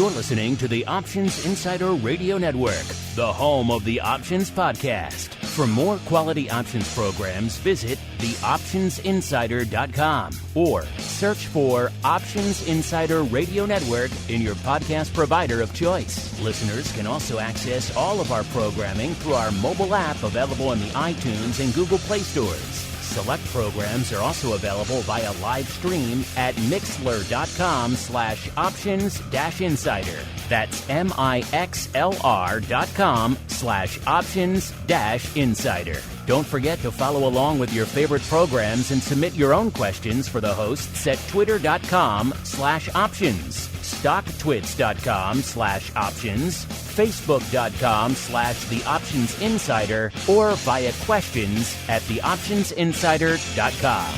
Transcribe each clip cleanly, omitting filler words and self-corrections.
You're listening to the Options Insider Radio Network, the home of the Options Podcast. For more quality options programs, visit theoptionsinsider.com or search for Options Insider Radio Network in your podcast provider of choice. Listeners can also access all of our programming through our mobile app available in the iTunes and Google Play stores. Select programs are also available via live stream at mixlr.com/options-insider. That's mixlr.com/options-insider. Don't forget to follow along with your favorite programs and submit your own questions for the hosts at twitter.com/options, stocktwits.com/options, facebook.com/theoptionsinsider, or via questions at theoptionsinsider.com.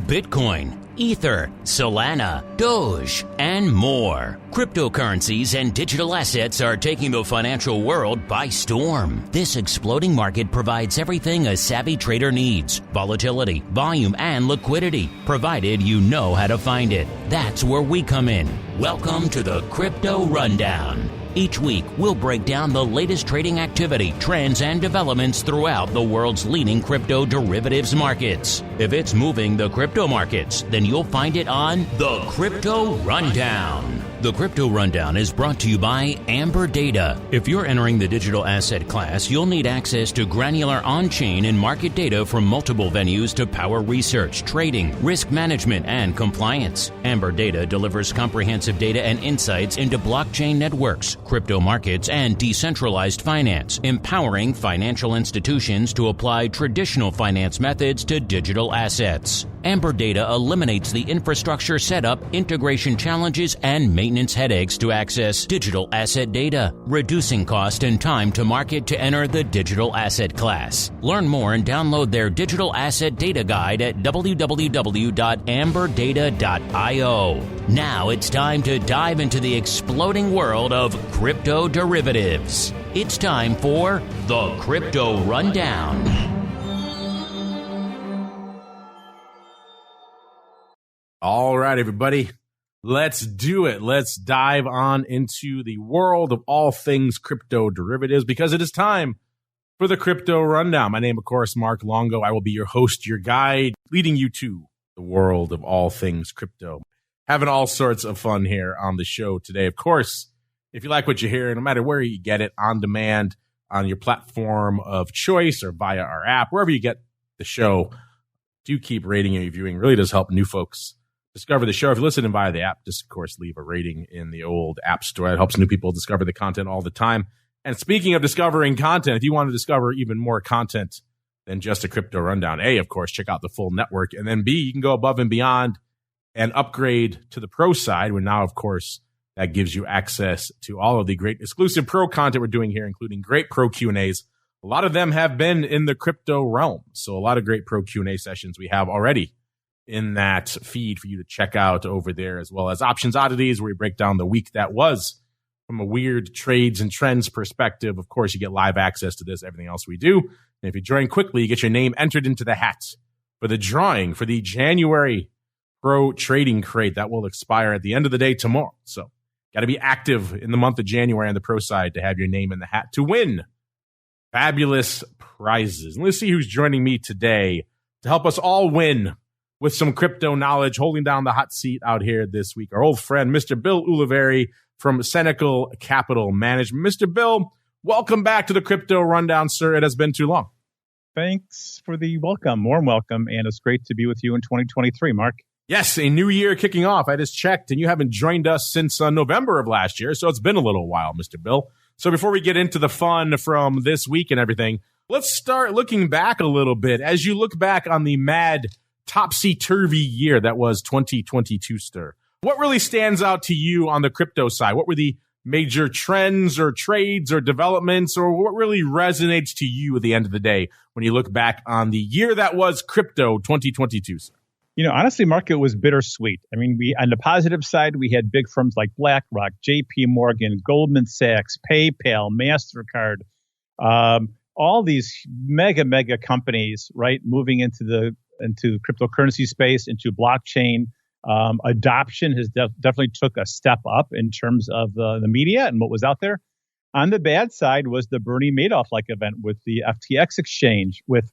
Bitcoin, Ether, Solana, Doge, and more. Cryptocurrencies and digital assets are taking the financial world by storm. This exploding market provides everything a savvy trader needs: volatility, volume, and liquidity, provided you know how to find it. That's where we come in. Welcome to the Crypto Rundown. Each week, we'll break down the latest trading activity, trends, and developments throughout the world's leading crypto derivatives markets. If it's moving the crypto markets, then you'll find it on the Crypto Rundown. The Crypto Rundown is brought to you by Amber Data. If you're entering the digital asset class, you'll need access to granular on-chain and market data from multiple venues to power research, trading, risk management, and compliance. Amber Data delivers comprehensive data and insights into blockchain networks, crypto markets, and decentralized finance, empowering financial institutions to apply traditional finance methods to digital assets. Amber Data eliminates the infrastructure setup, integration challenges, and maintenance headaches to access digital asset data, reducing cost and time to market to enter the digital asset class. Learn more and download their digital asset data guide at www.amberdata.io. Now it's time to dive into the exploding world of crypto derivatives. It's time for the Crypto Rundown. All right, everybody, let's do it. Let's dive on into the world of all things crypto derivatives because it is time for the Crypto Rundown. My name, of course, Mark Longo. I will be your host, your guide, leading you to the world of all things crypto. Having all sorts of fun here on the show today. Of course, if you like what you hear, no matter where you get it, on demand, on your platform of choice, or via our app, wherever you get the show, do keep rating and reviewing. It really does help new folks discover the show. If you're listening via the app, just, of course, leave a rating in the old app store. It helps new people discover the content all the time. And speaking of discovering content, if you want to discover even more content than just a Crypto Rundown, A, of course, check out the full network. And then B, you can go above and beyond and upgrade to the pro side, where now, of course, that gives you access to all of the great exclusive pro content we're doing here, including great pro Q&As. A lot of them have been in the crypto realm. So a lot of great pro Q&A sessions we have already in that feed for you to check out over there, as well as Options Oddities, where we break down the week that was from a weird trades and trends perspective. Of course, you get live access to this, everything else we do. And if you join quickly, you get your name entered into the hat for the drawing for the January Pro Trading Crate that will expire at the end of the day tomorrow. So got to be active in the month of January on the pro side to have your name in the hat to win fabulous prizes. And let's see who's joining me today to help us all win with some crypto knowledge, holding down the hot seat out here this week. Our old friend, Mr. Bill Ulivieri from Cenacle Capital Management. Mr. Bill, welcome back to the Crypto Rundown, sir. It has been too long. Thanks for the welcome, warm welcome, and it's great to be with you in 2023, Mark. Yes, a new year kicking off. I just checked, and you haven't joined us since November of last year, so it's been a little while, Mr. Bill. So before we get into the fun from this week and everything, let's start looking back a little bit. As you look back on the mad topsy-turvy year that was 2022, sir, what really stands out to you on the crypto side? What were the major trends or trades or developments, or what really resonates to you at the end of the day when you look back on the year that was crypto 2022, sir? You know, honestly, Mark, it was bittersweet. I mean, on the positive side, we had big firms like BlackRock, JP Morgan, Goldman Sachs, PayPal, MasterCard, all these mega companies, right, moving into the cryptocurrency space, into blockchain. Adoption has definitely took a step up in terms of the media and what was out there. On the bad side was the Bernie Madoff-like event with the FTX exchange, with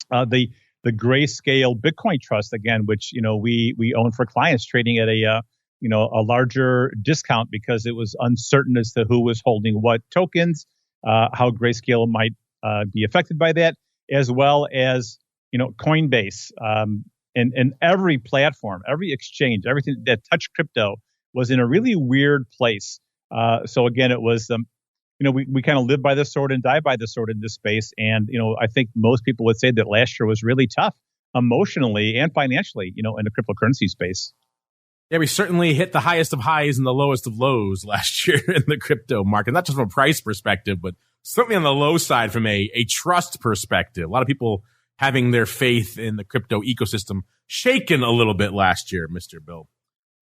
the Grayscale Bitcoin Trust, again, which we own for clients, trading at a larger discount because it was uncertain as to who was holding what tokens, how Grayscale might be affected by that, as well as Coinbase, and every platform, every exchange, everything that touched crypto was in a really weird place. So again, it was we kind of live by the sword and die by the sword in this space. And, I think most people would say that last year was really tough emotionally and financially, in the cryptocurrency space. Yeah, we certainly hit the highest of highs and the lowest of lows last year in the crypto market, not just from a price perspective, but certainly on the low side from a trust perspective. A lot of people having their faith in the crypto ecosystem shaken a little bit last year, Mr. Bill.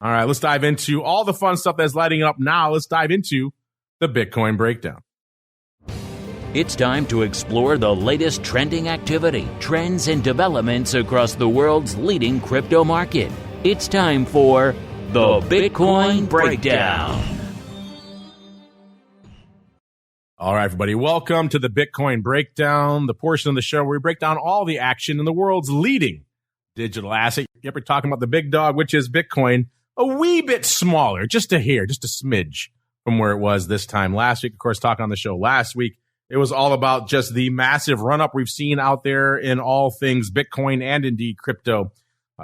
All right, let's dive into all the fun stuff that's lighting up now. Let's dive into the Bitcoin breakdown. It's time to explore the latest trending activity, trends, and developments across the world's leading crypto market. It's time for the Bitcoin Breakdown. All right, everybody, welcome to the Bitcoin Breakdown, the portion of the show where we break down all the action in the world's leading digital asset. Yep, we're talking about the big dog, which is Bitcoin, a wee bit smaller, just a smidge from where it was this time last week. Of course, talking on the show last week, it was all about just the massive run-up we've seen out there in all things Bitcoin and indeed crypto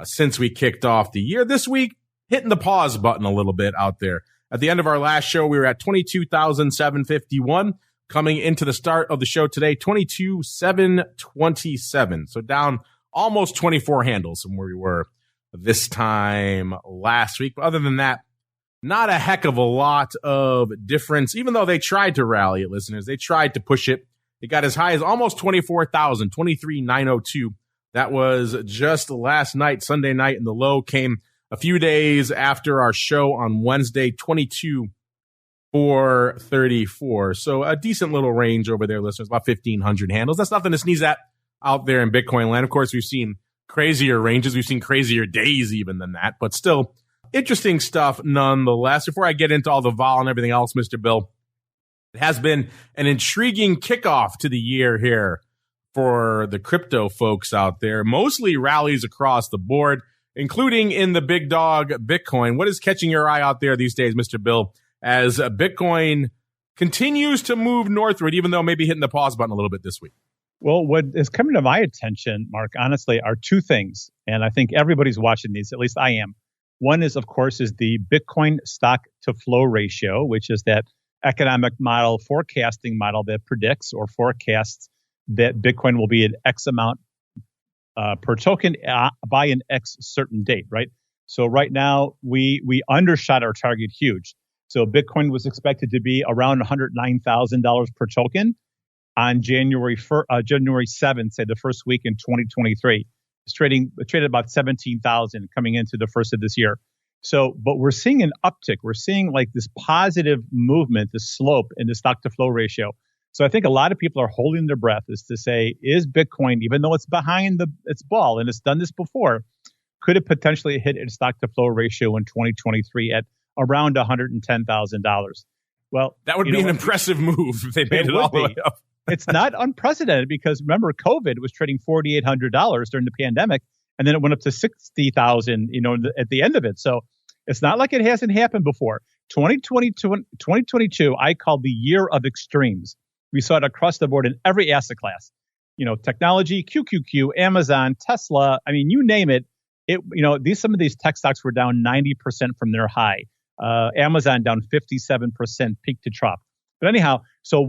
since we kicked off the year. This week, hitting the pause button a little bit out there. At the end of our last show, we were at 22,751. Coming into the start of the show today, 22,727. So down almost 24 handles from where we were this time last week. But other than that, not a heck of a lot of difference, even though they tried to rally it, listeners. They tried to push it. It got as high as almost 24,000, 23,902. That was just last night, Sunday night, and the low came a few days after our show on Wednesday, 22,434. So a decent little range over there, listeners, about 1,500 handles. That's nothing to sneeze at out there in Bitcoin land. Of course, we've seen crazier ranges. We've seen crazier days even than that, but still interesting stuff nonetheless. Before I get into all the vol and everything else, Mr. Bill, it has been an intriguing kickoff to the year here for the crypto folks out there. Mostly rallies across the board, including in the big dog Bitcoin. What is catching your eye out there these days, Mr. Bill, as Bitcoin continues to move northward, even though maybe hitting the pause button a little bit this week? Well, what is coming to my attention, Mark, honestly, are two things. And I think everybody's watching these, at least I am. One is, of course, the Bitcoin stock to flow ratio, which is that economic model, forecasting model that predicts or forecasts that Bitcoin will be at X amount per token by an X certain date, right? So right now, we undershot our target huge. So Bitcoin was expected to be around $109,000 per token on January 7th, say the first week in 2023. It's traded about 17,000 coming into the first of this year. So, but we're seeing an uptick. We're seeing like this positive movement, this slope in the stock to flow ratio. So I think a lot of people are holding their breath as to say, is Bitcoin, even though it's behind its ball and it's done this before, could it potentially hit its stock to flow ratio in 2023 at around $110,000? Well, that would be an impressive move if they made it all the way up. It's not unprecedented because remember, COVID was trading $4,800 during the pandemic, and then it went up to $60,000, at the end of it. So it's not like it hasn't happened before. 2022, I called the year of extremes. We saw it across the board in every asset class. Technology, QQQ, Amazon, Tesla. I mean, you name it. Some of these tech stocks were down 90% from their high. Amazon down 57% peak to trough. But anyhow, so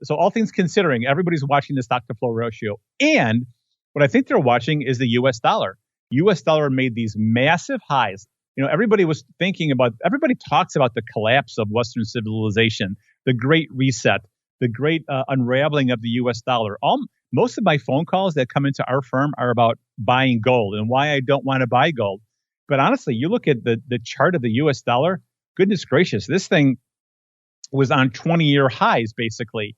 all things considering, everybody's watching the stock to flow ratio. And what I think they're watching is the US dollar. US dollar made these massive highs. Everybody talks about the collapse of Western civilization, the Great Reset, the great unraveling of the US dollar. Most of my phone calls that come into our firm are about buying gold and why I don't want to buy gold. But honestly, you look at the chart of the US dollar, goodness gracious, this thing was on 20-year highs, basically.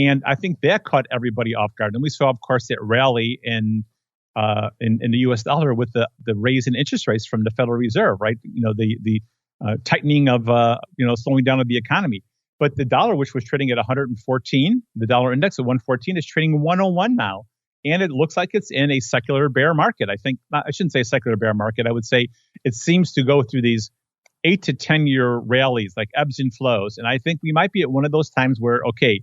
And I think that caught everybody off guard. And we saw, of course, that rally in the U.S. dollar with the raise in interest rates from the Federal Reserve, right? The tightening of, slowing down of the economy. But the dollar, which was trading at 114, the dollar index at 114 is trading 101 now. And it looks like it's in a secular bear market. I shouldn't say secular bear market. I would say it seems to go through these 8 to 10 year rallies, like ebbs and flows. And I think we might be at one of those times where, okay,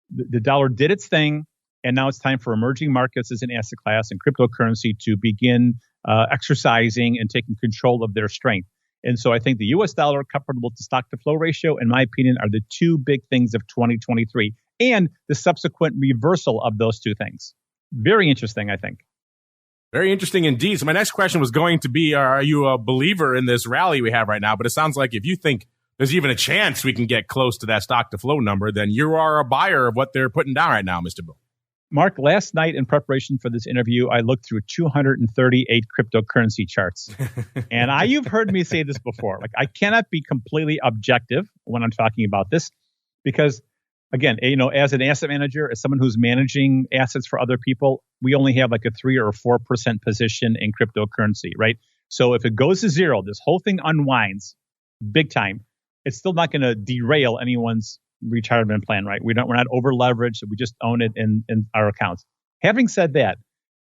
the dollar did its thing, and now it's time for emerging markets as an asset class and cryptocurrency to begin exercising and taking control of their strength. And so I think the U.S. dollar comparable to stock to flow ratio, in my opinion, are the two big things of 2023 and the subsequent reversal of those two things. Very interesting, I think. Very interesting indeed. So my next question was going to be, are you a believer in this rally we have right now? But it sounds like if you think there's even a chance we can get close to that stock to flow number, then you are a buyer of what they're putting down right now, Mr. Bill. Mark, last night in preparation for this interview, I looked through 238 cryptocurrency charts. And you've heard me say this before. Like, I cannot be completely objective when I'm talking about this because, again, as an asset manager, as someone who's managing assets for other people, we only have like a 3 or 4% position in cryptocurrency, right? So if it goes to zero, this whole thing unwinds big time. It's still not going to derail anyone's retirement plan, right? We're not over leveraged. We just own it in our accounts. Having said that,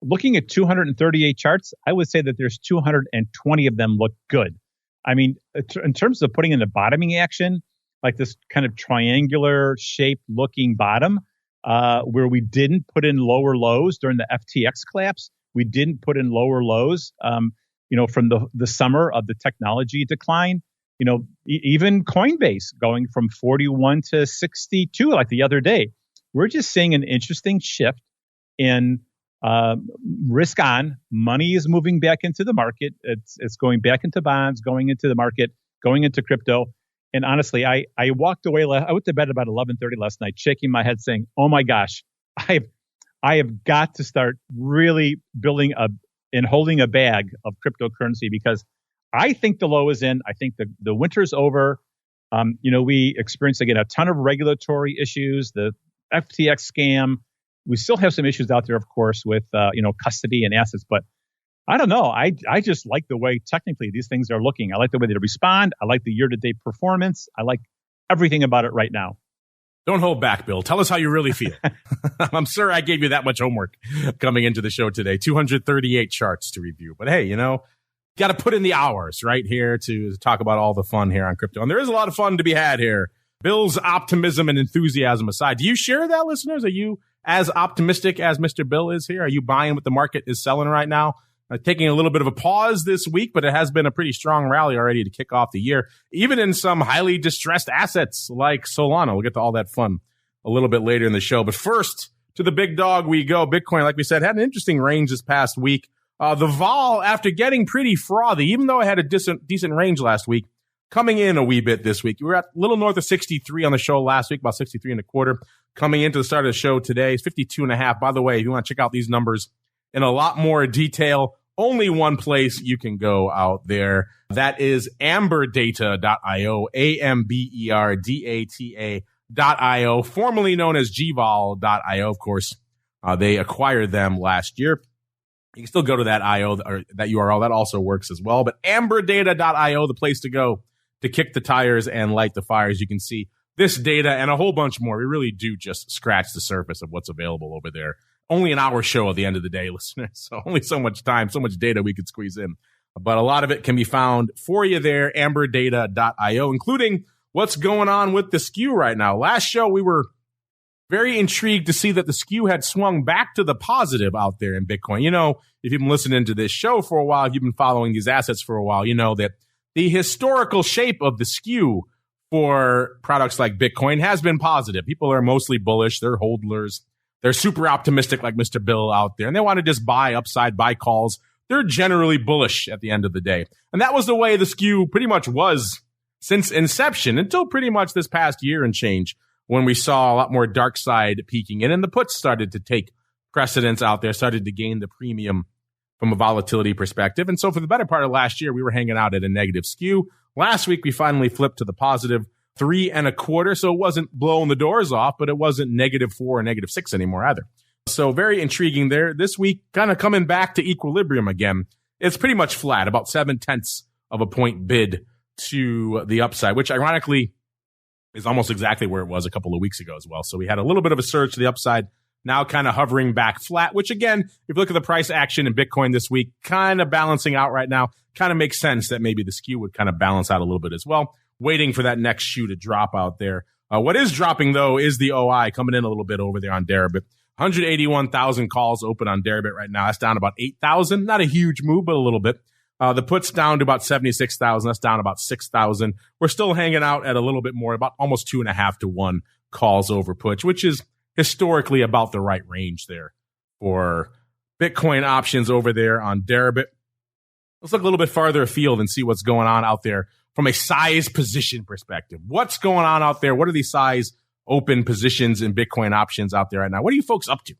looking at 238 charts, I would say that there's 220 of them look good. I mean, in terms of putting in the bottoming action, like this kind of triangular shaped looking bottom, where we didn't put in lower lows during the FTX collapse. We didn't put in lower lows, from the summer of the technology decline. Even Coinbase going from 41 to 62 like the other day. We're just seeing an interesting shift in risk on. Money is moving back into the market. It's going back into bonds, going into the market, going into crypto. And honestly, I walked away. I went to bed about 11:30 last night, shaking my head saying, oh my gosh, I have got to start really building and holding a bag of cryptocurrency because I think the low is in. I think the winter's over. We experienced, again, a ton of regulatory issues, the FTX scam. We still have some issues out there, of course, with, custody and assets. But I don't know. I just like the way technically these things are looking. I like the way they respond. I like the year-to-date performance. I like everything about it right now. Don't hold back, Bill. Tell us how you really feel. I'm sure I gave you that much homework coming into the show today. 238 charts to review. But hey, got to put in the hours right here to talk about all the fun here on crypto. And there is a lot of fun to be had here. Bill's optimism and enthusiasm aside, do you share that, listeners? Are you as optimistic as Mr. Bill is here? Are you buying what the market is selling right now? Taking a little bit of a pause this week, but it has been a pretty strong rally already to kick off the year, even in some highly distressed assets like Solana. We'll get to all that fun a little bit later in the show. But first, to the big dog we go. Bitcoin, like we said, had an interesting range this past week. The vol, after getting pretty frothy, even though it had a decent range last week, coming in a wee bit this week. We were at a little north of 63 on the show last week, about 63 and a quarter. Coming into the start of the show today is 52 and a half. By the way, if you want to check out these numbers in a lot more detail, only one place you can go out there. That is amberdata.io, AMBERDATA.io, formerly known as gvol.io. Of course, they acquired them last year. You can still go to that IO or that URL. That also works as well. But amberdata.io, the place to go to kick the tires and light the fires. You can see this data and a whole bunch more. We really do just scratch the surface of what's available over there. Only an hour show at the end of the day, listeners. So only so much time, so much data we could squeeze in. But a lot of it can be found for you there, amberdata.io, including what's going on with the skew right now. Last show, we were very intrigued to see that the skew had swung back to the positive out there in Bitcoin. If you've been listening to this show for a while, if you've been following these assets for a while, you know that the historical shape of the skew for products like Bitcoin has been positive. People are mostly bullish. They're hodlers. They're super optimistic like Mr. Bill out there, and they want to just buy upside, buy calls. They're generally bullish at the end of the day. And that was the way the skew pretty much was since inception until pretty much this past year and change, when we saw a lot more dark side peeking in and the puts started to take precedence out there, started to gain the premium from a volatility perspective. And so for the better part of last year, we were hanging out at a negative skew. Last week, we finally flipped to the positive 3.25. So it wasn't blowing the doors off, but it wasn't -4 or -6 anymore either. So very intriguing there. This week, kind of coming back to equilibrium again. It's pretty much flat, about 0.7 of a point bid to the upside, which ironically is almost exactly where it was a couple of weeks ago as well. So we had a little bit of a surge to the upside, now kind of hovering back flat, which again, if you look at the price action in Bitcoin this week, kind of balancing out right now, kind of makes sense that maybe the skew would kind of balance out a little bit as well, waiting for that next shoe to drop out there. What is dropping, though, is the OI coming in a little bit over there on Deribit. 181,000 calls open on Deribit right now. That's down about 8,000. Not a huge move, but a little bit. The put's down to about 76,000. That's down about 6,000. We're still hanging out at a little bit more, about almost 2.5 to 1 calls over puts, which is historically about the right range there for Bitcoin options over there on Deribit. Let's look a little bit farther afield and see what's going on out there from a size position perspective. What's going on out there? What are these size open positions in Bitcoin options out there right now? What are you folks up to?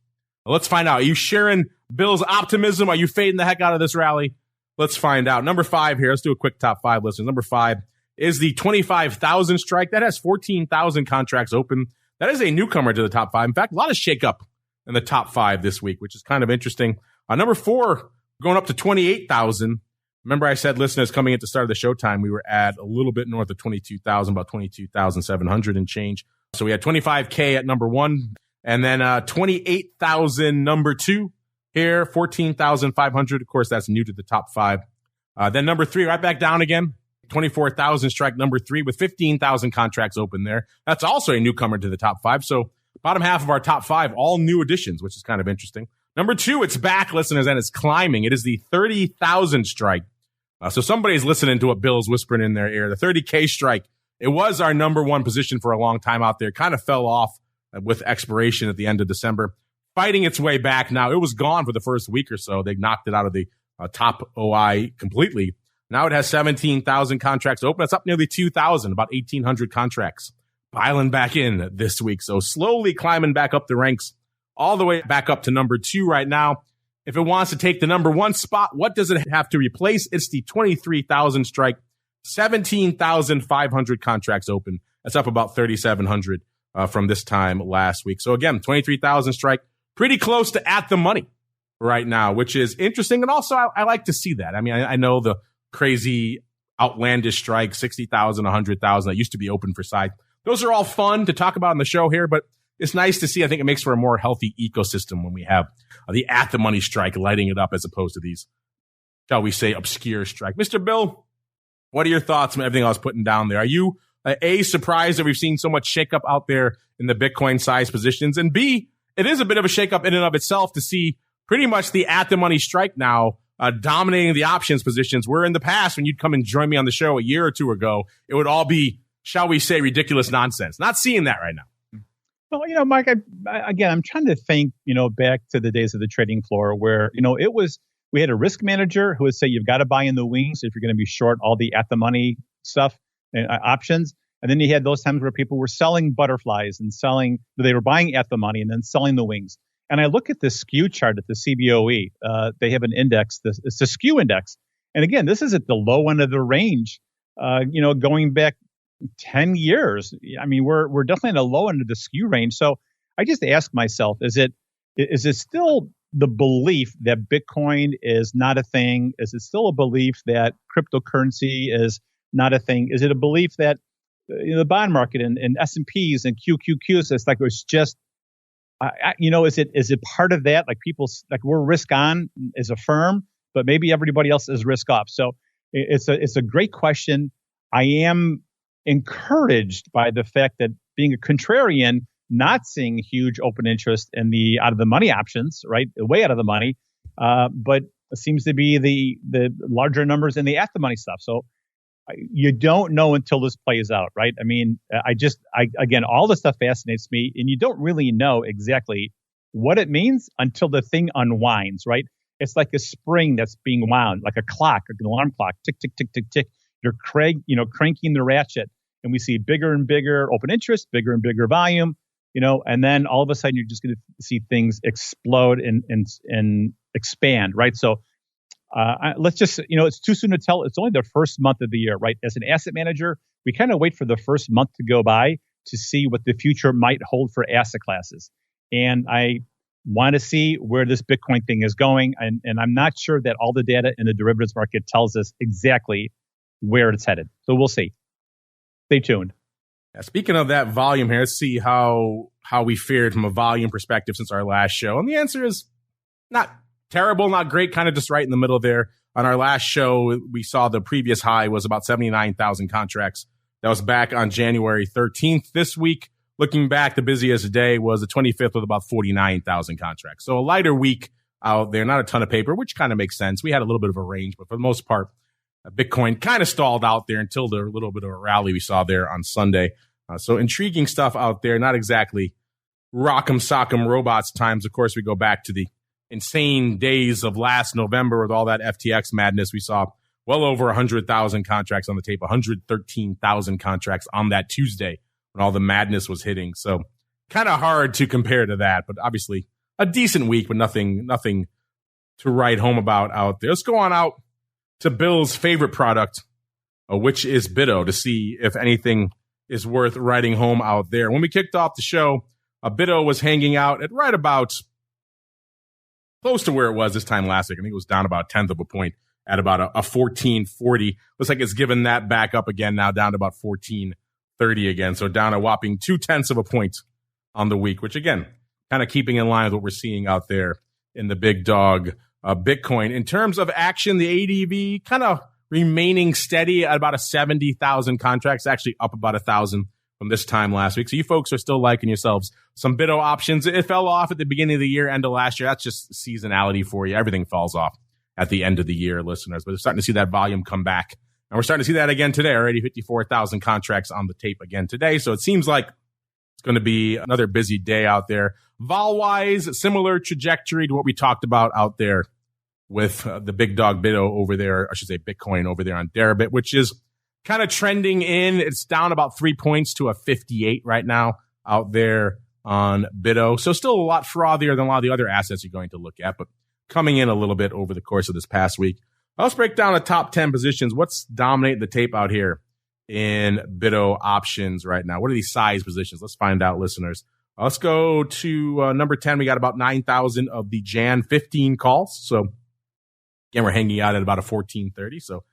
Well, let's find out. Are you sharing Bill's optimism? Are you fading the heck out of this rally? Let's find out. Number 5 here. Let's do a quick top 5 listeners. Number 5 is the 25,000 strike. That has 14,000 contracts open. That is a newcomer to the top 5. In fact, a lot of shakeup in the top 5 this week, which is kind of interesting. Number 4, going up to 28,000. Remember I said, listeners, coming at the start of the showtime, we were at a little bit north of 22,000, about 22,700 and change. So we had 25K at number 1, and then 28,000 number 2. Here, 14,500. Of course, that's new to the top 5. Then number 3, right back down again. 24,000 strike number 3 with 15,000 contracts open there. That's also a newcomer to the top 5. So bottom half of our top 5, all new additions, which is kind of interesting. Number 2, it's back, listeners, and it's climbing. It is the 30,000 strike. So somebody's listening to what Bill's whispering in their ear. The 30K strike. It was our number 1 position for a long time out there. Kind of fell off with expiration at the end of December. Fighting its way back now. It was gone for the first week or so. They knocked it out of the top OI completely. Now it has 17,000 contracts open. It's up nearly 2,000, about 1,800 contracts piling back in this week. So slowly climbing back up the ranks, all the way back up to number 2 right now. If it wants to take the number 1 spot, what does it have to replace? It's the 23,000 strike, 17,500 contracts open. That's up about 3,700 from this time last week. So again, 23,000 strike. Pretty close to at the money right now, which is interesting. And also, I like to see that. I mean, I know the crazy outlandish strike, 60,000, 100,000 that used to be open for side. Those are all fun to talk about on the show here, but it's nice to see. I think it makes for a more healthy ecosystem when we have the at the money strike lighting it up as opposed to these, shall we say, obscure strike. Mr. Bill, what are your thoughts on everything I was putting down there? Are you A, surprised that we've seen so much shakeup out there in the Bitcoin size positions? And B, it is a bit of a shakeup in and of itself to see pretty much the at-the-money strike now dominating the options positions, where in the past, when you'd come and join me on the show a year or 2 ago, it would all be, shall we say, ridiculous nonsense. Not seeing that right now. Well, Mike, I'm trying to think, back to the days of the trading floor where, we had a risk manager who would say, you've got to buy in the wings if you're going to be short all the at-the-money stuff and options. And then you had those times where people were selling butterflies and they were buying at the money and then selling the wings. And I look at the skew chart at the CBOE. They have an index. It's a skew index. And again, this is at the low end of the range, going back 10 years. I mean, we're definitely in the low end of the skew range. So I just ask myself, is it still the belief that Bitcoin is not a thing? Is it still a belief that cryptocurrency is not a thing? Is it a belief that the bond market and S&Ps and QQQs, it's like it's just, is it part of that? Like people, like we're risk on as a firm, but maybe everybody else is risk off. So it's a great question. I am encouraged by the fact that being a contrarian, not seeing huge open interest in the out of the money options, right? Way out of the money, but it seems to be the larger numbers in the at the money stuff. So you don't know until this plays out, right? I mean, again, all this stuff fascinates me, and you don't really know exactly what it means until the thing unwinds, right? It's like a spring that's being wound, like a clock, like an alarm clock, tick, tick, tick, tick, tick. You're cranking the ratchet, and we see bigger and bigger open interest, bigger and bigger volume, and then all of a sudden you're just going to see things explode and expand, right? So let's just, it's too soon to tell. It's only the first month of the year, right? As an asset manager, we kind of wait for the first month to go by to see what the future might hold for asset classes. And I want to see where this Bitcoin thing is going. And I'm not sure that all the data in the derivatives market tells us exactly where it's headed. So we'll see. Stay tuned. Yeah, speaking of that volume here, let's see how we fared from a volume perspective since our last show. And the answer is not terrible, not great, kind of just right in the middle there. On our last show, we saw the previous high was about 79,000 contracts. That was back on January 13th. This week, looking back, the busiest day was the 25th with about 49,000 contracts. So a lighter week out there, not a ton of paper, which kind of makes sense. We had a little bit of a range, but for the most part, Bitcoin kind of stalled out there until the little bit of a rally we saw there on Sunday. So intriguing stuff out there, not exactly rock'em sock'em robots times. Of course, we go back to the insane days of last November with all that FTX madness. We saw well over 100,000 contracts on the tape, 113,000 contracts on that Tuesday when all the madness was hitting. So kind of hard to compare to that, but obviously a decent week, but nothing to write home about out there. Let's go on out to Bill's favorite product, which is Bitto, to see if anything is worth writing home out there. When we kicked off the show, Bitto was hanging out at right about close to where it was this time last week. I think it was down about a tenth of a point at about a 1440. Looks like it's given that back up again now, down to about 1430 again. So down a whopping 0.2 of a point on the week, which again, kind of keeping in line with what we're seeing out there in the big dog Bitcoin. In terms of action, the ADV kind of remaining steady at about 70,000 contracts, actually up about 1,000 from this time last week. So you folks are still liking yourselves some Bitto options. It fell off at the beginning of the year, end of last year. That's just seasonality for you. Everything falls off at the end of the year, listeners. But we're starting to see that volume come back. And we're starting to see that again today. Already 54,000 contracts on the tape again today. So it seems like it's going to be another busy day out there. Vol-wise, similar trajectory to what we talked about out there with the big dog Bitto over there, I should say Bitcoin over there on Deribit, which is kind of trending in. It's down about 3 points to a 58 right now out there on Bitto. So still a lot frothier than a lot of the other assets you're going to look at, but coming in a little bit over the course of this past week. Let's break down the top 10 positions. What's dominating the tape out here in Bitto options right now? What are these size positions? Let's find out, listeners. Let's go to number 10. We got about 9,000 of the Jan 15 calls. So again, we're hanging out at about a 1430. So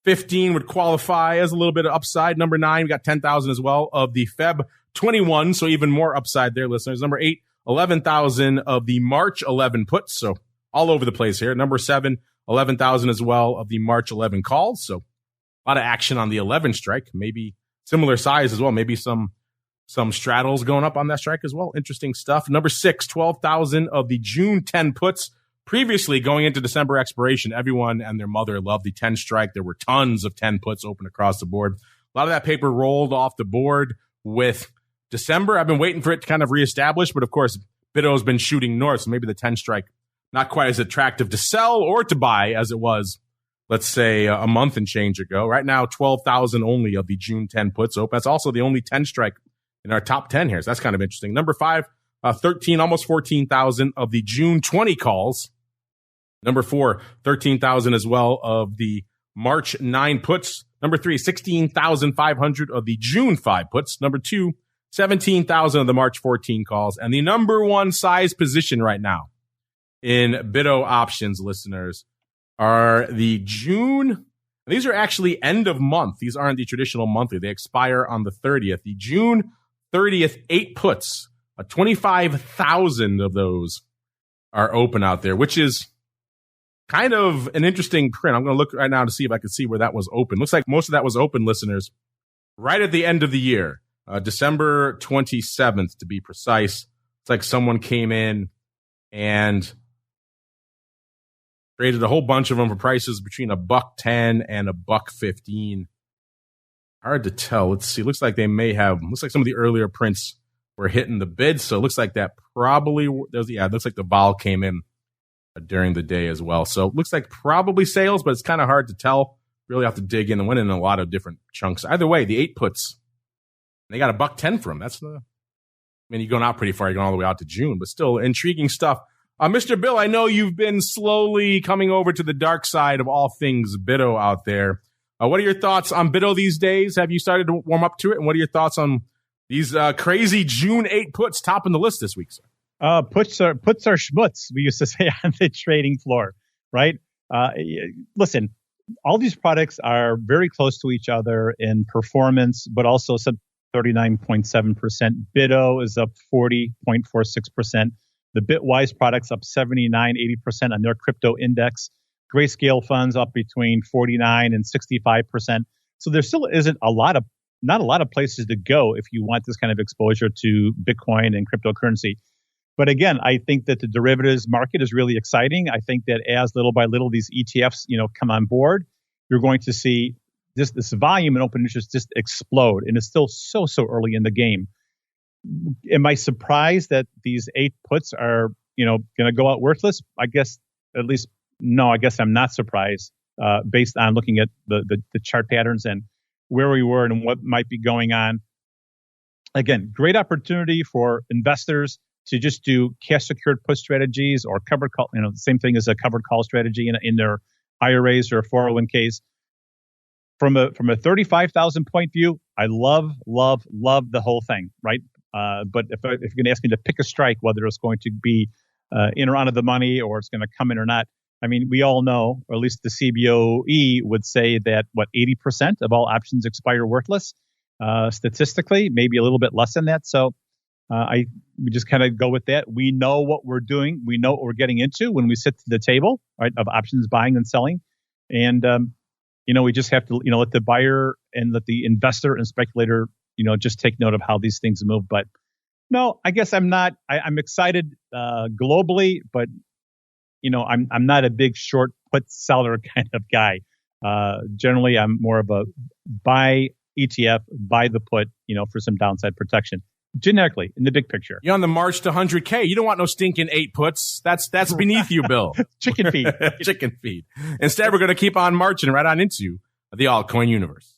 15 would qualify as a little bit of upside. Number 9, we got 10,000 as well of the Feb 21. So even more upside there, listeners. Number 8, 11,000 of the March 11 puts. So all over the place here. Number 7, 11,000 as well of the March 11 calls. So a lot of action on the 11 strike. Maybe similar size as well. Maybe some straddles going up on that strike as well. Interesting stuff. Number 6, 12,000 of the June 10 puts. Previously, going into December expiration, everyone and their mother loved the 10 strike. There were tons of 10 puts open across the board. A lot of that paper rolled off the board with December. I've been waiting for it to kind of reestablish, but of course, Bitto's been shooting north, so maybe the 10 strike not quite as attractive to sell or to buy as it was, let's say, a month and change ago. Right now, 12,000 only of the June 10 puts open. That's also the only 10 strike in our top 10 here, so that's kind of interesting. Number 5, 13, almost 14,000 of the June 20 calls. Number 4, 13,000 as well of the March 9 puts. Number 3, 16,500 of the June 5 puts. Number 2, 17,000 of the March 14 calls. And the number 1 size position right now in Bitto options, listeners, are the June. These are actually end of month. These aren't the traditional monthly. They expire on the 30th. The June 30th 8 puts, 25,000 of those are open out there, which is kind of an interesting print. I'm going to look right now to see if I can see where that was open. Looks like most of that was open, listeners, right at the end of the year, December 27th to be precise. It's like someone came in and traded a whole bunch of them for prices between $1.10 and $1.15. Hard to tell. Let's see. Looks like they may have. Looks like some of the earlier prints were hitting the bid. So it looks like that probably. It looks like the vol came in during the day as well. So it looks like probably sales, but it's kind of hard to tell. Really have to dig in and went in a lot of different chunks. Either way, the 8 puts, they got $1.10 for them. You're going out pretty far. You're going all the way out to June, but still intriguing stuff Mr. Bill, I know you've been slowly coming over to the dark side of all things Bitto out there. What are your thoughts on Bitto these days? Have you started to warm up to it? And what are your thoughts on these crazy June 8 puts topping the list this week, sir? Puts are schmutz, we used to say on the trading floor, right? Listen, all these products are very close to each other in performance, but also sub 39.7%. Bitto is up 40.46%. The Bitwise products up 79, 80% on their crypto index. Grayscale funds up between 49 and 65%. So there still isn't not a lot of places to go if you want this kind of exposure to Bitcoin and cryptocurrency. But again, I think that the derivatives market is really exciting. I think that as little by little these ETFs, come on board, you're going to see this volume and open interest just explode. And it's still so early in the game. Am I surprised that these 8 puts are, going to go out worthless? I guess at least no. I guess I'm not surprised based on looking at the chart patterns and where we were and what might be going on. Again, great opportunity for investors to just do cash secured put strategies or covered call, the same thing as a covered call strategy in their IRAs or 401ks. From a 35,000 point view, I love the whole thing, right? But if you're going to ask me to pick a strike, whether it's going to be in or out of the money or it's going to come in or not, I mean, we all know, or at least the CBOE would say that 80% of all options expire worthless. Statistically, maybe a little bit less than that. So we just kind of go with that. We know what we're doing. We know what we're getting into when we sit to the table, right, of options buying and selling. And, we just have to, let the buyer and let the investor and speculator, just take note of how these things move. But no, I guess I'm not. I'm excited globally, but, I'm not a big short put seller kind of guy. Generally, I'm more of a buy ETF, buy the put, for some downside protection. Generically, in the big picture. You're on the march to 100K. You don't want no stinking 8 puts. That's beneath you, Bill. Chicken feed. Chicken feed. Instead, we're going to keep on marching right on into the altcoin universe.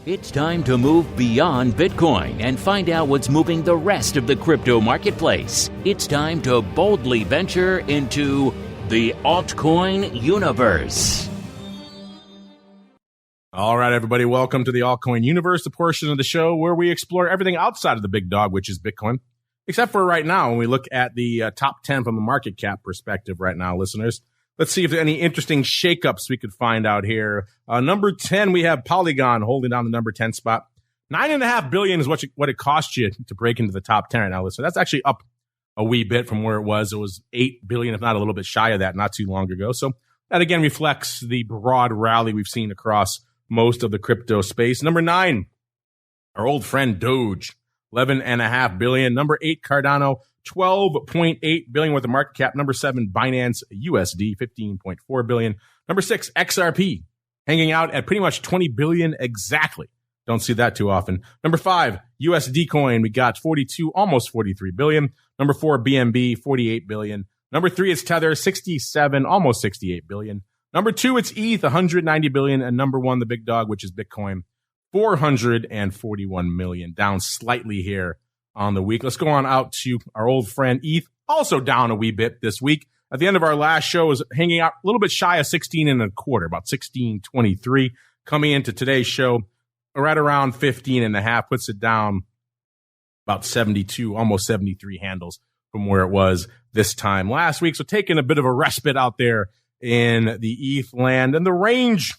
It's time to move beyond Bitcoin and find out what's moving the rest of the crypto marketplace. It's time to boldly venture into the altcoin universe. All right, everybody, welcome to the altcoin universe, the portion of the show where we explore everything outside of the big dog, which is Bitcoin, except for right now when we look at the top 10 from a market cap perspective right now, listeners. Let's see if there are any interesting shakeups we could find out here. Number 10, we have Polygon holding down the number 10 spot. $9.5 billion is what it cost you to break into the top 10 right now, listeners. That's actually up a wee bit from where it was. It was $8 billion, if not a little bit shy of that, not too long ago. So that, again, reflects the broad rally we've seen across most of the crypto space. Number 9, our old friend Doge, $11.5 billion. Number 8, Cardano, $12.8 billion worth of market cap. Number 7, Binance USD, $15.4 billion. Number 6, XRP, hanging out at pretty much $20 billion exactly. Don't see that too often. Number 5, USD coin, we got 42, almost 43 billion. Number 4, BNB, 48 billion. Number 3 is Tether, 67, almost 68 billion. Number 2, it's ETH, 190 billion. And number 1, the big dog, which is Bitcoin, 441 million, down slightly here on the week. Let's go on out to our old friend ETH, also down a wee bit this week. At the end of our last show, was hanging out a little bit shy of 16 and a quarter, about 16.23. Coming into today's show, right around 15 and a half, puts it down about 72, almost 73 handles from where it was this time last week. So taking a bit of a respite out there in the ETH land, and the range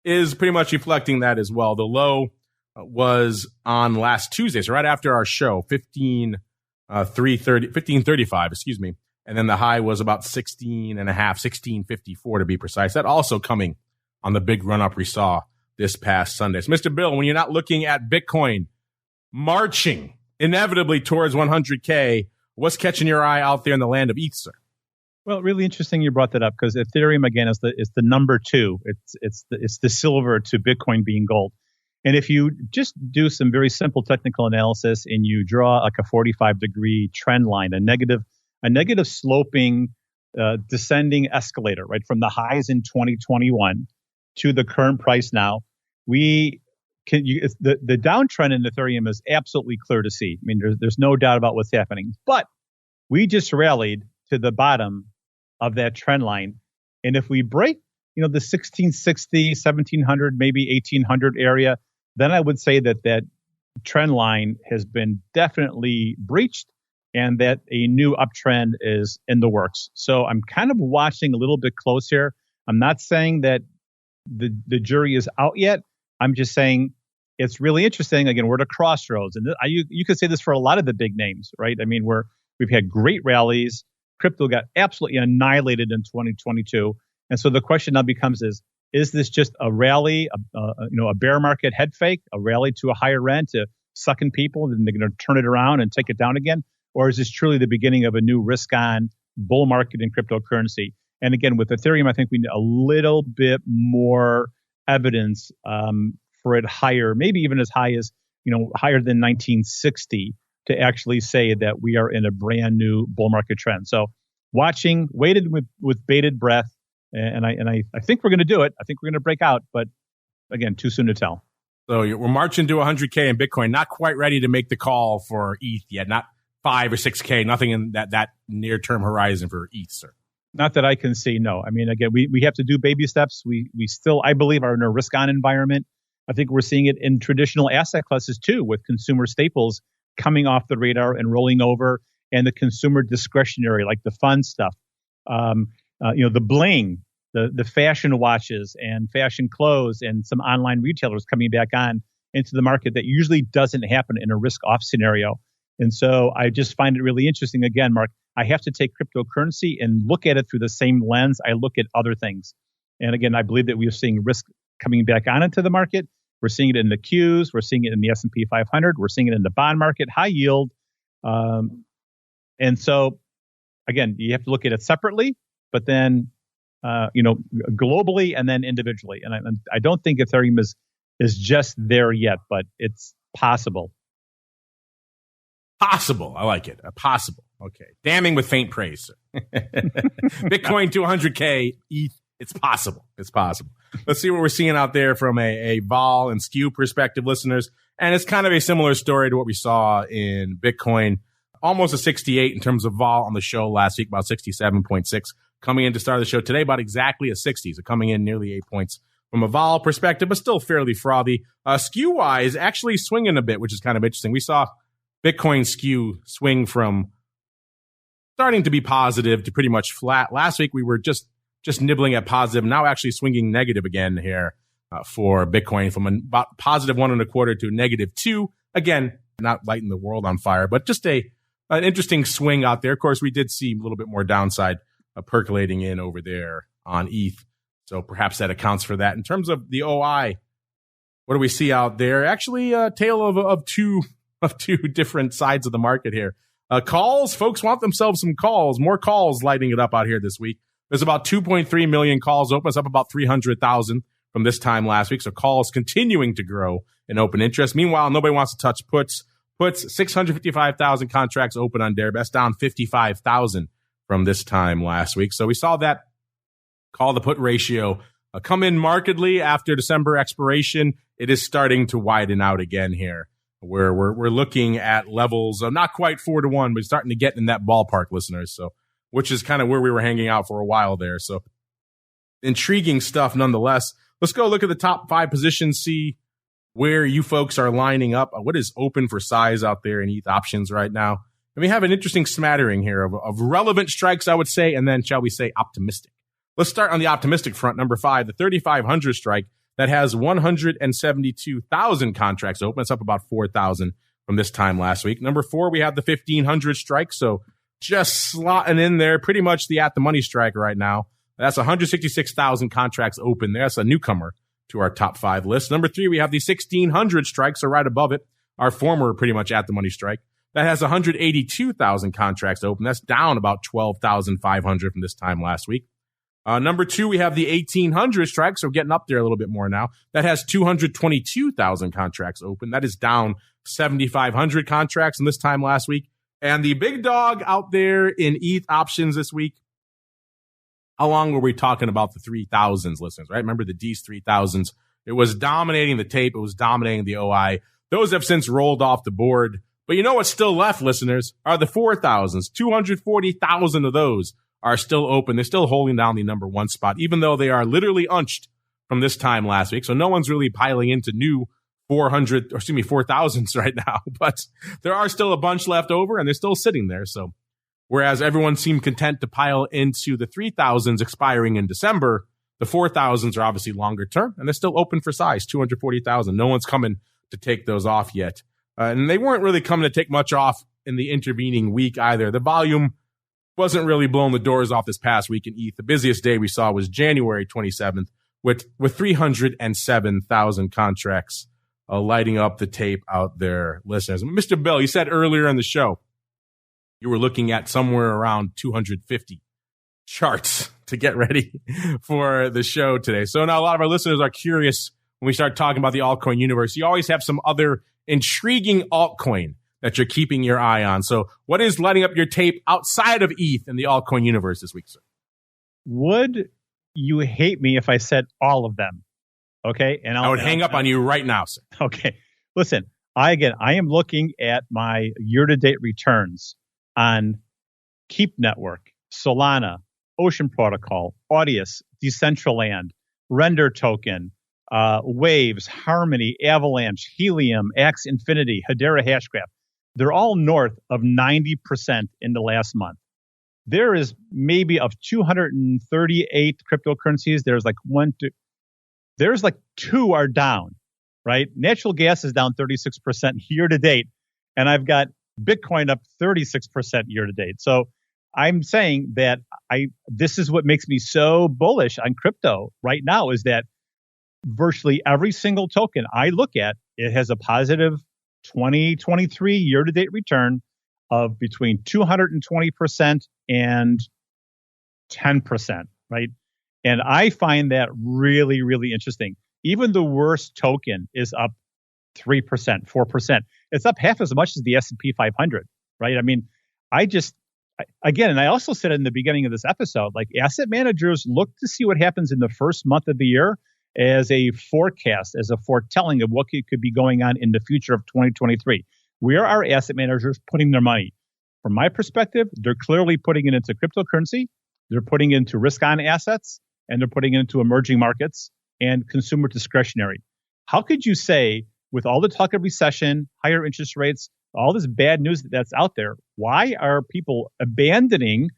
is pretty much reflecting that as well. The low was on last Tuesday, so right after our show, 1535, excuse me. And then the high was about 16 and a half, 1654 to be precise. That also coming on the big run up we saw this past Sunday. So, Mr. Bill, when you're not looking at Bitcoin marching inevitably towards 100K, what's catching your eye out there in the land of ETH, sir? Well, really interesting you brought that up, because Ethereum again is the number 2. It's the silver to Bitcoin being gold. And if you just do some very simple technical analysis and you draw like a 45-degree trend line, a negative sloping descending escalator, right, from the highs in 2021 to the current price now, the downtrend in Ethereum is absolutely clear to see. I mean, there's no doubt about what's happening. But we just rallied to the bottom of that trend line. And if we break, the 1660, 1700, maybe 1800 area, then I would say that trend line has been definitely breached and that a new uptrend is in the works. So I'm kind of watching a little bit close here. I'm not saying that the jury is out yet. I'm just saying it's really interesting. Again, we're at a crossroads. And you could say this for a lot of the big names, right? I mean, we've had great rallies. Crypto got absolutely annihilated in 2022. And so the question now becomes is this just a rally, a bear market head fake, a rally to a higher end to suck in people, and they're going to turn it around and take it down again? Or is this truly the beginning of a new risk-on bull market in cryptocurrency? And again, with Ethereum, I think we need a little bit more evidence for it higher, maybe even as high as, higher than 1960 to actually say that we are in a brand new bull market trend. So waited with bated breath. And I think we're going to do it. I think we're going to break out, but again, too soon to tell. So we're marching to 100K in Bitcoin, not quite ready to make the call for ETH yet, not 5 or 6K, nothing in that near-term horizon for ETH, sir. Not that I can see, no. I mean, again, we have to do baby steps. We still, I believe, are in a risk-on environment. I think we're seeing it in traditional asset classes too, with consumer staples coming off the radar and rolling over, and the consumer discretionary, like the fun stuff. The bling, the fashion watches and fashion clothes and some online retailers coming back on into the market that usually doesn't happen in a risk-off scenario. And so I just find it really interesting. Again, Mark, I have to take cryptocurrency and look at it through the same lens I look at other things. And again, I believe that we are seeing risk coming back on into the market. We're seeing it in the Qs. We're seeing it in the S&P 500. We're seeing it in the bond market, high yield. And so, again, you have to look at it separately, but then, globally and then individually. And I don't think Ethereum is just there yet, but it's possible. Possible. I like it. Possible. Okay. Damning with faint praise. Bitcoin to 100K, ETH. It's possible. It's possible. Let's see what we're seeing out there from a vol and skew perspective, listeners. And it's kind of a similar story to what we saw in Bitcoin. Almost a 68 in terms of vol on the show last week, about 67.6. Coming in to start the show today, about exactly a 60. So coming in nearly 8 points from a vol perspective, but still fairly frothy. Skew-wise, actually swinging a bit, which is kind of interesting. We saw Bitcoin skew swing from starting to be positive to pretty much flat. Last week, we were just nibbling at positive, now actually swinging negative again here for Bitcoin from about positive 1.25 to -2. Again, not lighting the world on fire, but just an interesting swing out there. Of course, we did see a little bit more downside percolating in over there on ETH. So perhaps that accounts for that. In terms of the OI, what do we see out there? Actually, a tale of two different sides of the market here. Calls, folks want themselves some calls, more calls lighting it up out here this week. There's about 2.3 million calls open. It's up about 300,000 from this time last week. So calls continuing to grow in open interest. Meanwhile, nobody wants to touch puts. Puts, 655,000 contracts open on there. That's down 55,000 from this time last week. So we saw that call to put ratio come in markedly after December expiration. It is starting to widen out again here, where we're looking at levels of not quite 4-1, but starting to get in that ballpark, listeners. So, which is kind of where we were hanging out for a while there. So intriguing stuff nonetheless. Let's go look at the top 5 positions, see where you folks are lining up. What is open for size out there in ETH options right now? And we have an interesting smattering here of relevant strikes, I would say, and then, shall we say, optimistic. Let's start on the optimistic front. Number 5, the 3,500 strike that has 172,000 contracts open. It's up about 4,000 from this time last week. Number 4, we have the 1,500 strike. So just slotting in there, pretty much the at-the-money strike right now. That's 166,000 contracts open there. That's a newcomer to our top 5 list. Number 3, we have the 1,600 strike, so right above it, our former pretty much at-the-money strike. That has 182,000 contracts open. That's down about 12,500 from this time last week. Number 2, we have the 1,800 strike, so getting up there a little bit more now. That has 222,000 contracts open. That is down 7,500 contracts from this time last week. And the big dog out there in ETH options this week, how long were we talking about the 3,000s, listeners, right? Remember the D's 3,000s? It was dominating the tape. It was dominating the OI. Those have since rolled off the board. But you know what's still left, listeners, are the 4,000s. 240,000 of those are still open. They're still holding down the number one spot, even though they are literally unched from this time last week. So no one's really piling into new 4,000s right now. But there are still a bunch left over, and they're still sitting there. So whereas everyone seemed content to pile into the 3,000s expiring in December, the 4,000s are obviously longer term, and they're still open for size, 240,000. No one's coming to take those off yet. And they weren't really coming to take much off in the intervening week either. The volume wasn't really blowing the doors off this past week in ETH. The busiest day we saw was January 27th with 307,000 contracts lighting up the tape out there, listeners. Mr. Bill, you said earlier in the show you were looking at somewhere around 250 charts to get ready for the show today. So now a lot of our listeners are curious when we start talking about the altcoin universe. You always have some other intriguing altcoin that you're keeping your eye on. So what is lighting up your tape outside of ETH in the altcoin universe this week, sir? Would you hate me if I said all of them? Okay. And I would hang up on you right now, sir. Okay. Listen, I am looking at my year-to-date returns on Keep Network, Solana, Ocean Protocol, Audius, Decentraland, Render Token, Waves, Harmony, Avalanche, Helium, Axe Infinity, Hedera Hashgraph. They're all north of 90% in the last month. There is maybe of 238 cryptocurrencies, there's like two are down, right? Natural gas is down 36% year to date, and I've got Bitcoin up 36% year to date. So I'm saying that this is what makes me so bullish on crypto right now is that virtually every single token I look at, it has a positive 2023 year-to-date return of between 220% and 10%, right? And I find that really, really interesting. Even the worst token is up 3%, 4%. It's up half as much as the S&P 500, right? I mean, and I also said in the beginning of this episode, like asset managers look to see what happens in the first month of the year as a forecast, as a foretelling of what could be going on in the future of 2023. Where are asset managers putting their money? From my perspective, they're clearly putting it into cryptocurrency, they're putting it into risk-on assets, and they're putting it into emerging markets and consumer discretionary. How could you say, with all the talk of recession, higher interest rates, all this bad news that's out there, why are people abandoning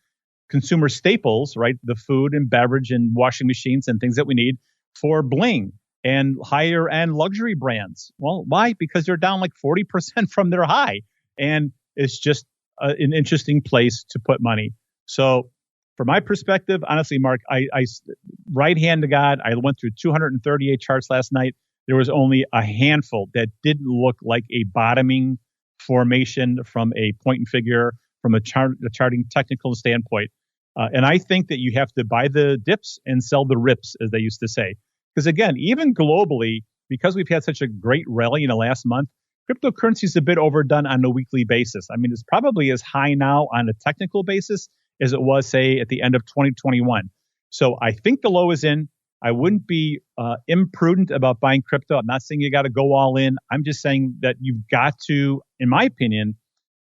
consumer staples, right? The food and beverage and washing machines and things that we need for bling and higher end luxury brands? Well, why? Because they're down like 40% from their high. And it's just an interesting place to put money. So from my perspective, honestly, Mark, I right hand to God, I went through 238 charts last night. There was only a handful that didn't look like a bottoming formation from a point and figure, from a charting technical standpoint. And I think that you have to buy the dips and sell the rips, as they used to say. Because again, even globally, because we've had such a great rally in the last month, cryptocurrency is a bit overdone on a weekly basis. I mean, it's probably as high now on a technical basis as it was, say, at the end of 2021. So I think the low is in. I wouldn't be imprudent about buying crypto. I'm not saying you got to go all in. I'm just saying that you've got to, in my opinion,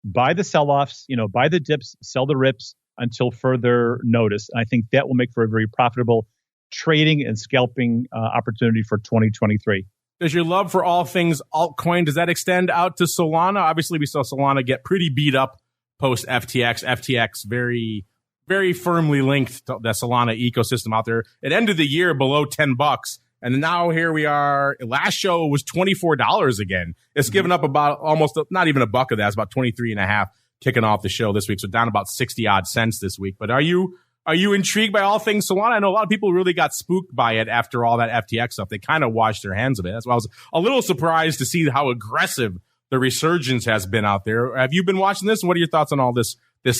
buy the sell-offs, buy the dips, sell the rips until further notice. And I think that will make for a very profitable trading and scalping opportunity for 2023. Does your love for all things altcoin, does that extend out to Solana? Obviously, we saw Solana get pretty beat up post FTX. FTX very, very firmly linked to the Solana ecosystem out there. It ended the year below $10. And now here we are. Last show was $24 again. It's given up about almost not even a buck of that. It's about 23.5 kicking off the show this week. So down about 60 odd cents this week. But are you intrigued by all things Solana? I know a lot of people really got spooked by it after all that FTX stuff. They kind of washed their hands of it. That's why I was a little surprised to see how aggressive the resurgence has been out there. Have you been watching this? What are your thoughts on all this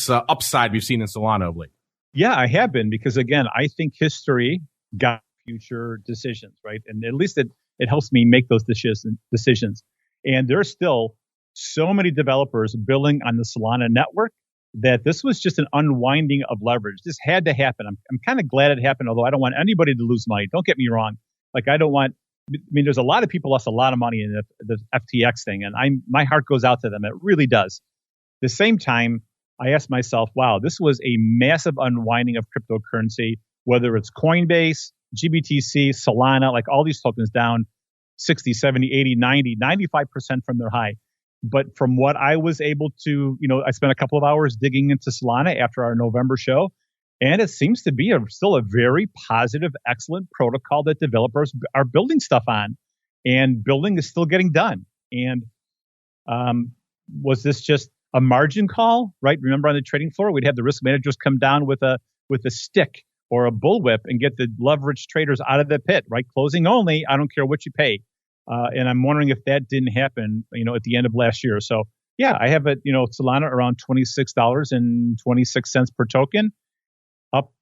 upside we've seen in Solana of late? Yeah, I have been, because again, I think history got future decisions, right? And at least it helps me make those decisions. And there's still so many developers building on the Solana network that this was just an unwinding of leverage. This had to happen. I'm kind of glad it happened, although I don't want anybody to lose money. Don't get me wrong. Like, I don't want mean, there's a lot of people lost a lot of money in the FTX thing, and my heart goes out to them. It really does. At the same time, I asked myself, wow, this was a massive unwinding of cryptocurrency, whether it's Coinbase, GBTC, Solana, like all these tokens down 60, 70, 80, 90, 95% from their high. But from what I was able to, I spent a couple of hours digging into Solana after our November show, and it seems to be still a very positive, excellent protocol that developers are building stuff on, and building is still getting done. And was this just a margin call, right? Remember on the trading floor, we'd have the risk managers come down with a stick or a bullwhip and get the leveraged traders out of the pit, right? Closing only, I don't care what you pay. And I'm wondering if that didn't happen, at the end of last year. So yeah, I have it, Solana around $26.26 per token, up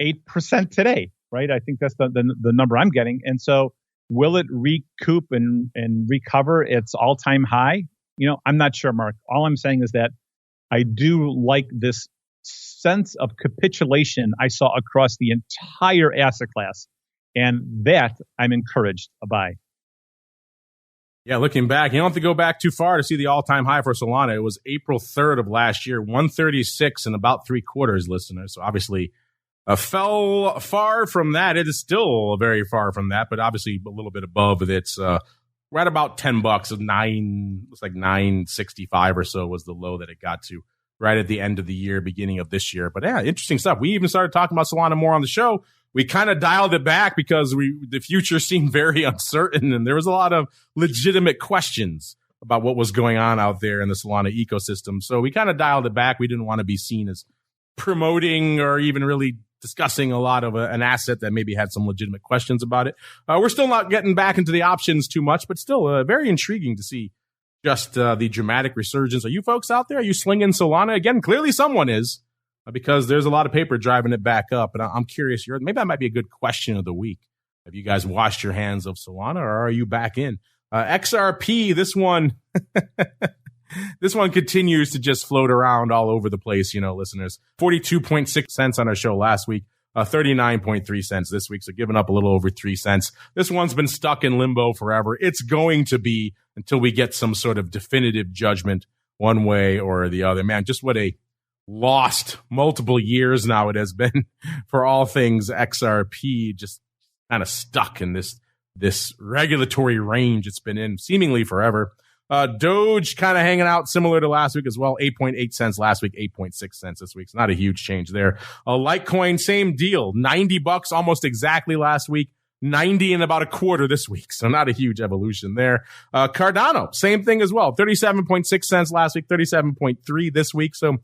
8% today, right? I think that's the number I'm getting. And so will it recoup and recover its all-time high? I'm not sure, Mark. All I'm saying is that I do like this sense of capitulation I saw across the entire asset class, and that I'm encouraged by. Yeah, looking back, you don't have to go back too far to see the all-time high for Solana. It was April 3rd of last year, 136 and about 3/4, listeners. So obviously fell far from that. It is still very far from that, but obviously a little bit above its right about $10 of looks like 965 or so was the low that it got to right at the end of the year, beginning of this year. But yeah, interesting stuff. We even started talking about Solana more on the show. We kind of dialed it back because the future seemed very uncertain, and there was a lot of legitimate questions about what was going on out there in the Solana ecosystem. So we kind of dialed it back. We didn't want to be seen as promoting or even really discussing a lot of an asset that maybe had some legitimate questions about it. We're still not getting back into the options too much, but still very intriguing to see just the dramatic resurgence. Are you folks out there? Are you slinging Solana? Again, clearly someone is, because there's a lot of paper driving it back up. And I'm curious, maybe that might be a good question of the week. Have you guys washed your hands of Solana, or are you back in? XRP, this one continues to just float around all over the place, listeners. 42.6 cents on our show last week, 39.3 cents this week, so giving up a little over 3 cents. This one's been stuck in limbo forever. It's going to be until we get some sort of definitive judgment one way or the other. Man, just what a lost multiple years now it has been for all things XRP, just kind of stuck in this regulatory range it's been in seemingly forever. Doge kind of hanging out similar to last week as well. 8.8 cents last week, 8.6 cents this week. It's not a huge change there. Litecoin, same deal. $90 almost exactly last week. 90 and about a quarter this week. So not a huge evolution there. Cardano, same thing as well. 37.6 cents last week, 37.3 this week. So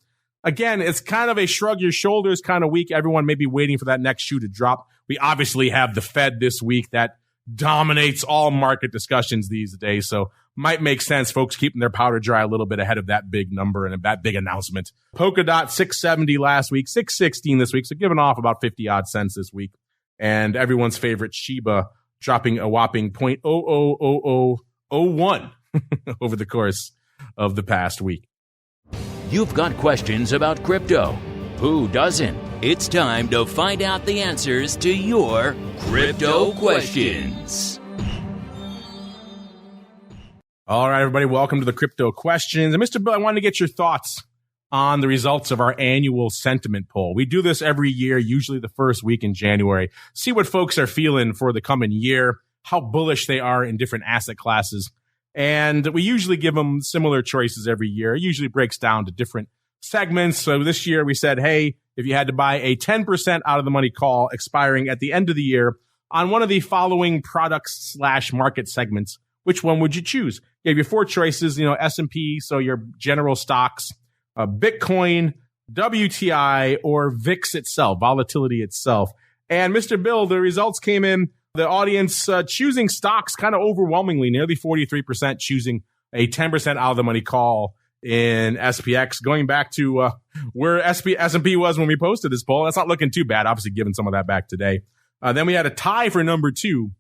again, it's kind of a shrug your shoulders kind of week. Everyone may be waiting for that next shoe to drop. We obviously have the Fed this week that dominates all market discussions these days. So might make sense, folks keeping their powder dry a little bit ahead of that big number and that big announcement. Polkadot, 670 last week, 616 this week. So giving off about 50 odd cents this week. And everyone's favorite Shiba dropping a whopping 0.000001 over the course of the past week. You've got questions about crypto. Who doesn't? It's time to find out the answers to your crypto questions. All right, everybody, welcome to the Crypto Questions. And Mr. Bill, I wanted to get your thoughts on the results of our annual sentiment poll. We do this every year, usually the first week in January. See what folks are feeling for the coming year, how bullish they are in different asset classes. And we usually give them similar choices every year. It usually breaks down to different segments. So this year we said, hey, if you had to buy a 10% out of the money call expiring at the end of the year on one of the following products/market segments, which one would you choose? Gave you 4 choices, S&P, so your general stocks, Bitcoin, WTI, or VIX itself, volatility itself. And Mr. Bill, the results came in, the audience choosing stocks kind of overwhelmingly, nearly 43% choosing a 10% out of the money call in SPX, going back to where S&P was when we posted this poll. That's not looking too bad, obviously giving some of that back today. Then we had a tie for number 2,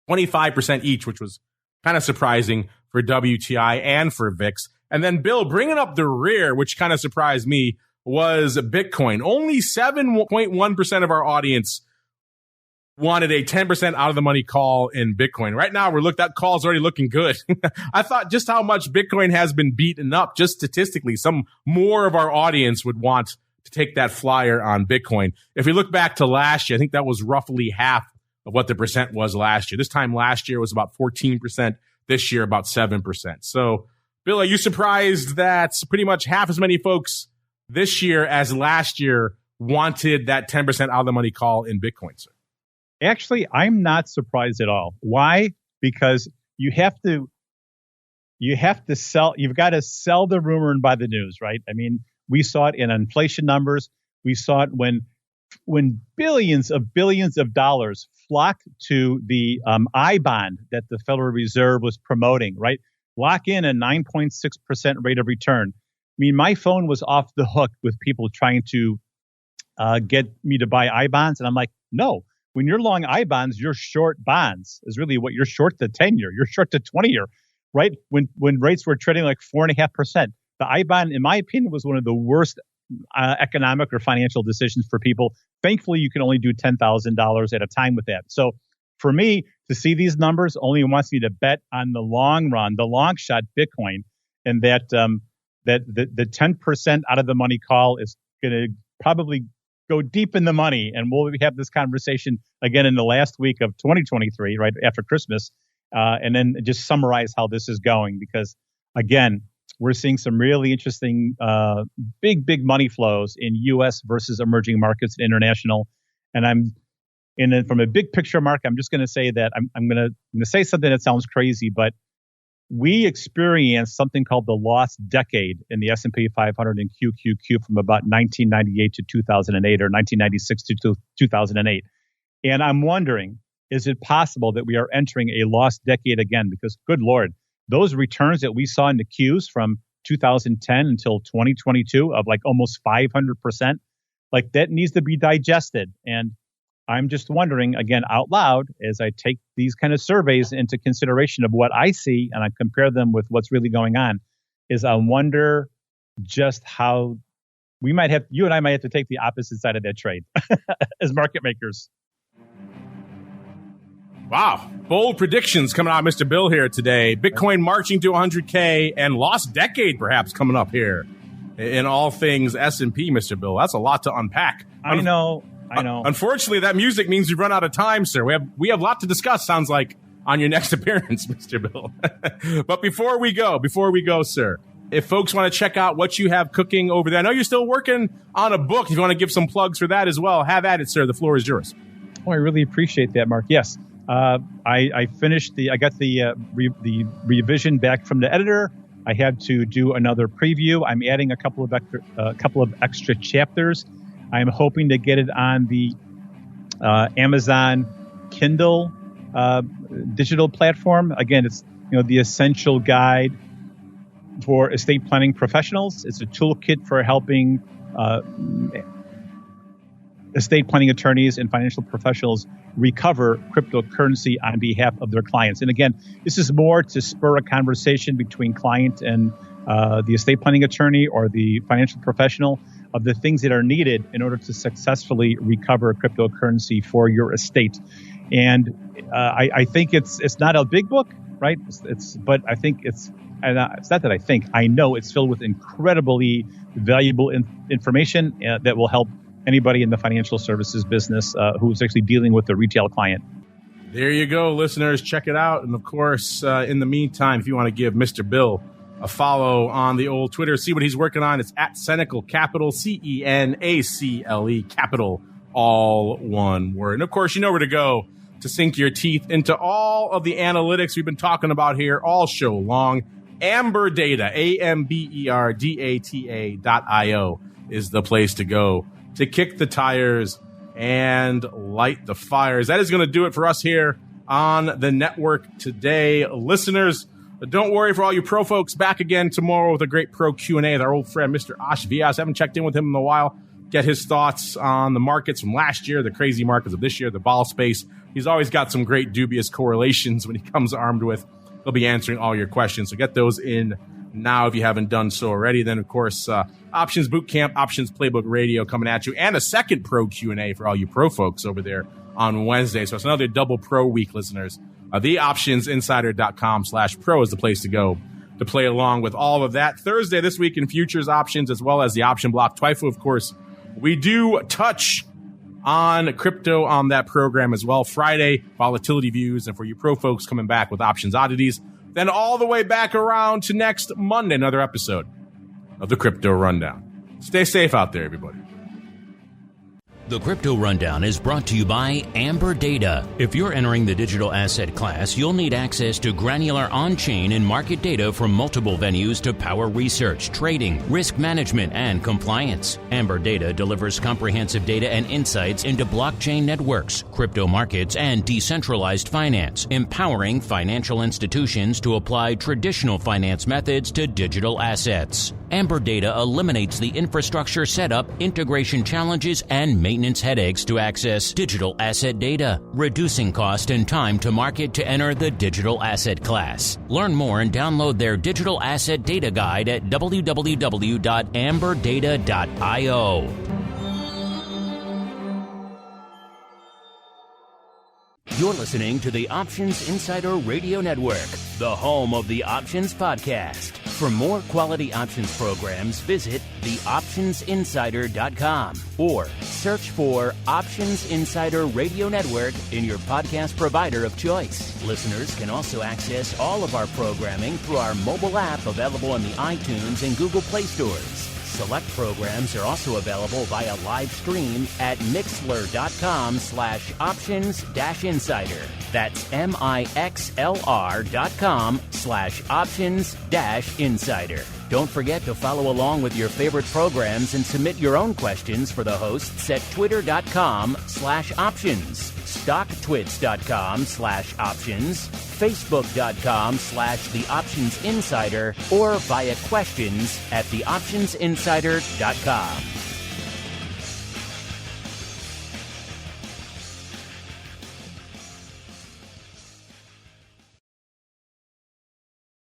25% each, which was kind of surprising for WTI and for VIX. And then, Bill, bringing up the rear, which kind of surprised me, was Bitcoin. Only 7.1% of our audience wanted a 10% out of the money call in Bitcoin. Right now, that call's already looking good. I thought just how much Bitcoin has been beaten up, just statistically, some more of our audience would want to take that flyer on Bitcoin. If we look back to last year, I think that was roughly half of what the percent was last year. This time last year was about 14%. This year, about 7%. So, Bill, are you surprised that pretty much half as many folks this year as last year wanted that 10% out of the money call in Bitcoin, sir? Actually, I'm not surprised at all. Why? Because you have to sell. You've got to sell the rumor and buy the news, right? I mean, we saw it in inflation numbers. We saw it when billions of dollars flocked to the I bond that the Federal Reserve was promoting, right? Lock in a 9.6% rate of return. I mean, my phone was off the hook with people trying to get me to buy I bonds, and I'm like, no. When you're long I bonds, you're short bonds is really what you're short the 10-year. You're short the 20-year, right? When rates were trading like 4.5%, the I bond, in my opinion, was one of the worst economic or financial decisions for people. Thankfully, you can only do $10,000 at a time with that. So for me to see these numbers only wants me to bet on the long run, the long shot Bitcoin, and that the 10% out of the money call is going to probably go deep in the money. And we'll have this conversation again in the last week of 2023, right after Christmas, and then just summarize how this is going. Because again, we're seeing some really interesting, big money flows in U.S. versus emerging markets and international. And from a big picture, Mark, I'm just going to say that I'm going to say something that sounds crazy, but we experienced something called the lost decade in the S&P 500 and QQQ from about 1998 to 2008 or 1996 to 2008. And I'm wondering, is it possible that we are entering a lost decade again? Because good Lord, those returns that we saw in the Qs from 2010 until 2022 of like almost 500%, like that needs to be digested. And I'm just wondering, again, out loud, as I take these kind of surveys into consideration of what I see and I compare them with what's really going on, is I wonder just how you and I might have to take the opposite side of that trade as market makers. Wow. Bold predictions coming out of Mr. Bill here today. Bitcoin marching to 100K and lost decade perhaps coming up here in all things S&P, Mr. Bill. That's a lot to unpack. I know. Unfortunately, that music means we've run out of time, sir. We have a lot to discuss, sounds like, on your next appearance, Mr. Bill. But before we go, sir, if folks want to check out what you have cooking over there, I know you're still working on a book. If you want to give some plugs for that as well, have at it, sir. The floor is yours. Oh, I really appreciate that, Mark. Yes. I finished I got the revision back from the editor. I had to do another preview. I'm adding a couple of extra chapters. I'm hoping to get it on the Amazon Kindle digital platform. Again, it's the essential guide for estate planning professionals. It's a toolkit for helping estate planning attorneys and financial professionals recover cryptocurrency on behalf of their clients. And again, this is more to spur a conversation between client and the estate planning attorney or the financial professional of the things that are needed in order to successfully recover cryptocurrency for your estate. And I think it's not a big book, right? But I think it's not that I think. I know it's filled with incredibly valuable information that will help anybody in the financial services business who's actually dealing with the retail client. There you go, listeners. Check it out. And of course, in the meantime, if you want to give Mr. Bill a follow on the old Twitter, see what he's working on. It's at Cenacle Capital, Cenacle Capital, all one word. And of course, you know where to go to sink your teeth into all of the analytics we've been talking about here all show long. Amber Data, AMBERDATA.io is the place to go to kick the tires and light the fires. That is going to do it for us here on the network today. Listeners, don't worry, for all you pro folks, back again tomorrow with a great pro Q&A with our old friend, Mr. Ash Vyas. Haven't checked in with him in a while. Get his thoughts on the markets from last year, the crazy markets of this year, the vol space. He's always got some great dubious correlations when he comes armed with. He'll be answering all your questions. So get those in now if you haven't done so already. Then, of course, Options Bootcamp, Options Playbook Radio coming at you, and a second pro Q&A for all you pro folks over there on Wednesday. So it's another double pro week, listeners. TheOptionsInsider.com/pro is the place to go to play along with all of that. Thursday, this week in futures options, as well as the option block. Twyfo, of course, we do touch on crypto on that program as well. Friday, volatility views, and for you pro folks coming back with options oddities. Then all the way back around to next Monday, another episode of the Crypto Rundown. Stay safe out there, everybody. The Crypto Rundown is brought to you by Amber Data. If you're entering the digital asset class, you'll need access to granular on-chain and market data from multiple venues to power research, trading, risk management, and compliance. Amber Data delivers comprehensive data and insights into blockchain networks, crypto markets, and decentralized finance, empowering financial institutions to apply traditional finance methods to digital assets. Amber Data eliminates the infrastructure setup, integration challenges, and maintenance headaches to access digital asset data, reducing cost and time to market to enter the digital asset class. Learn more and download their digital asset data guide at www.amberdata.io. You're listening to the Options Insider Radio Network, the home of the Options Podcast. For more quality options programs, visit theoptionsinsider.com or search for Options Insider Radio Network in your podcast provider of choice. Listeners can also access all of our programming through our mobile app available in the iTunes and Google Play stores. Select programs are also available via live stream at mixlr.com/options-insider. That's mixlr.com/options-insider. Don't forget to follow along with your favorite programs and submit your own questions for the hosts at twitter.com/options, stocktwits.com/options, facebook.com/theoptionsinsider, or via questions at theoptionsinsider.com.